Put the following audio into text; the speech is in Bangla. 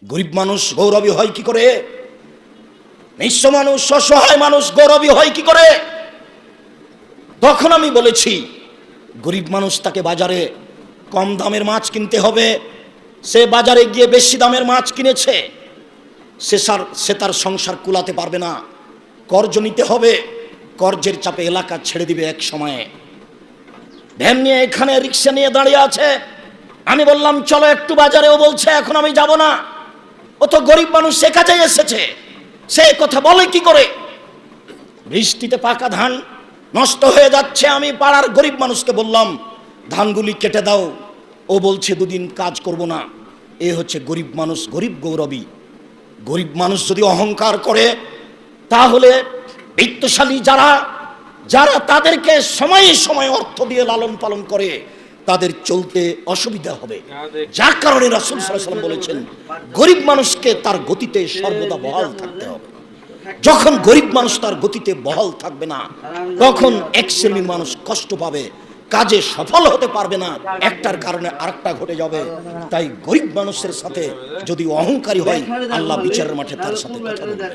গরিব মানুষ গৌরবী হয় কি করে? নিঃস্ব মানুষ, অসহায় মানুষ গৌরবী হয় কি করে? তখন আমি বলেছি, গরিব মানুষ তাকে বাজারে কম দামের মাছ কিনতে হবে, সে বাজারে গিয়ে বেশি দামের মাছ কিনেছে, সে তার সংসার কুলাতে পারবে না, কর্জ নিতে হবে, কর্জের চাপে এলাকা ছেড়ে দিবে এক সময়ে। ভ্যান নিয়ে এখানে রিক্সা নিয়ে দাঁড়িয়ে আছে, আমি বললাম চলো একটু বাজারে, ও বলছে এখন আমি যাব না, ও তো গরিব মানুষ, সে কাজে এসেছে, সে কথা বলে কি করে? বৃষ্টিতে পাকা ধান নষ্ট হয়ে যাচ্ছে, আমি পাড়ার গরিব মানুষকে বললাম ধানগুলি কেটে দাও, ও বলছে দুদিন কাজ করব না। এ হচ্ছে গরিব মানুষ, গরিব গৌরবী। গরিব মানুষ যদি অহংকার করে, তাহলে বিত্তশালী যারা যারা তাদেরকে সময়ে সময়ে অর্থ দিয়ে লালন পালন করে, তাদের চলতে অসুবিধা হবে। যার কারণে রাসূল সাল্লাল্লাহু আলাইহি ওয়াসাল্লাম বলেছেন, গরিব মানুষকে তার গতিতে সর্বদা বহাল থাকতে হবে। যখন গরিব মানুষ তার গতিতে বহাল থাকবে না, তখন এক শ্রেণীর মানুষ কষ্ট পাবে, কাজে সফল হতে পারবে না, একটার কারণে আরেকটা ঘটে যাবে। তাই গরিব মানুষের সাথে যদি অহংকারী হয়, আল্লাহ বিচারের মাঠে তার সাথে কথা বলবে।